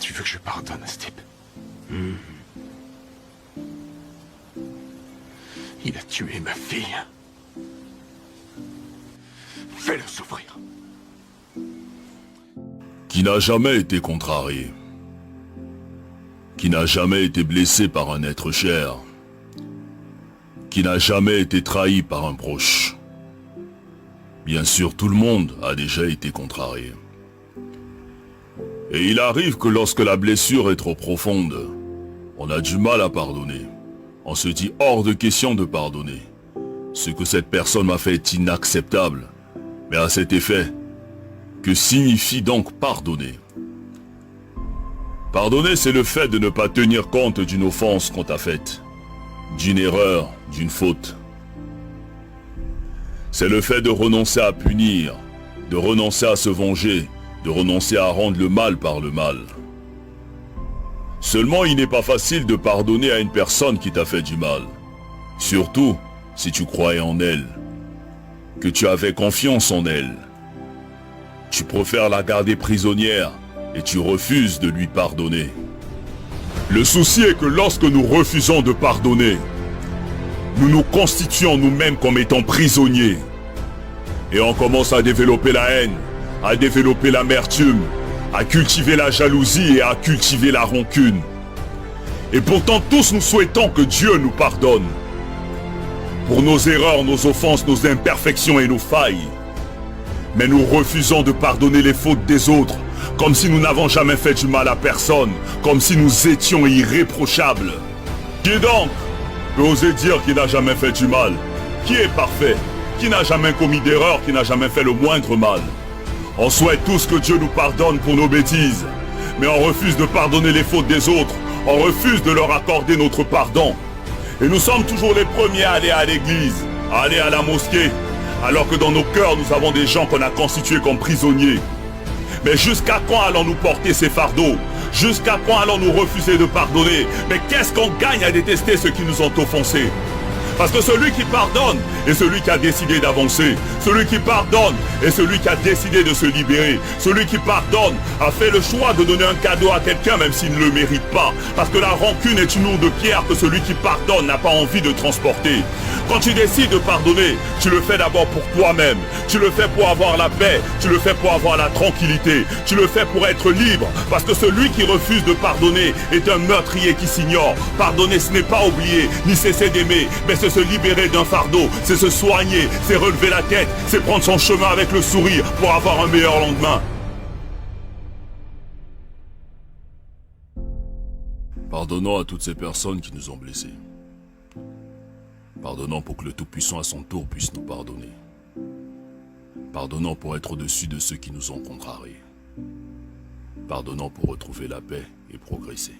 tu veux que je pardonne à ce type? Il a tué ma fille. Fais-le souffrir. Qui n'a jamais été contrarié, qui n'a jamais été blessé par un être cher, qui n'a jamais été trahi par un proche. Bien sûr, tout le monde a déjà été contrarié. Et il arrive que lorsque la blessure est trop profonde, on a du mal à pardonner. On se dit hors de question de pardonner. Ce que cette personne m'a fait est inacceptable. Mais à cet effet, que signifie donc pardonner? Pardonner, c'est le fait de ne pas tenir compte d'une offense qu'on t'a faite, d'une erreur, d'une faute. C'est le fait de renoncer à punir, de renoncer à se venger, de renoncer à rendre le mal par le mal. Seulement, il n'est pas facile de pardonner à une personne qui t'a fait du mal. Surtout si tu croyais en elle, que tu avais confiance en elle. Tu préfères la garder prisonnière et tu refuses de lui pardonner. Le souci est que lorsque nous refusons de pardonner, nous nous constituons nous-mêmes comme étant prisonniers. Et on commence à développer la haine, à développer l'amertume, à cultiver la jalousie et à cultiver la rancune. Et pourtant tous nous souhaitons que Dieu nous pardonne. Pour nos erreurs, nos offenses, nos imperfections et nos failles. Mais nous refusons de pardonner les fautes des autres, comme si nous n'avons jamais fait du mal à personne, comme si nous étions irréprochables. Qui donc peut oser dire qu'il n'a jamais fait du mal? Qui est parfait? Qui n'a jamais commis d'erreur, qui n'a jamais fait le moindre mal? On souhaite tous que Dieu nous pardonne pour nos bêtises, mais on refuse de pardonner les fautes des autres, on refuse de leur accorder notre pardon. Et nous sommes toujours les premiers à aller à l'église, à aller à la mosquée, alors que dans nos cœurs nous avons des gens qu'on a constitués comme prisonniers. Mais jusqu'à quand allons-nous porter ces fardeaux? Jusqu'à quand allons-nous refuser de pardonner? Mais qu'est-ce qu'on gagne à détester ceux qui nous ont offensés? Parce que celui qui pardonne est celui qui a décidé d'avancer. Celui qui pardonne est celui qui a décidé de se libérer. Celui qui pardonne a fait le choix de donner un cadeau à quelqu'un même s'il ne le mérite pas. Parce que la rancune est une lourde de pierre que celui qui pardonne n'a pas envie de transporter. Quand tu décides de pardonner, tu le fais d'abord pour toi-même. Tu le fais pour avoir la paix. Tu le fais pour avoir la tranquillité. Tu le fais pour être libre. Parce que celui qui refuse de pardonner est un meurtrier qui s'ignore. Pardonner, ce n'est pas oublier, ni cesser d'aimer, mais c'est se libérer d'un fardeau, c'est se soigner, c'est relever la tête, c'est prendre son chemin avec le sourire pour avoir un meilleur lendemain. Pardonnons à toutes ces personnes qui nous ont blessés. Pardonnons pour que le Tout-Puissant à son tour puisse nous pardonner. Pardonnons pour être au-dessus de ceux qui nous ont contrariés. Pardonnons pour retrouver la paix et progresser.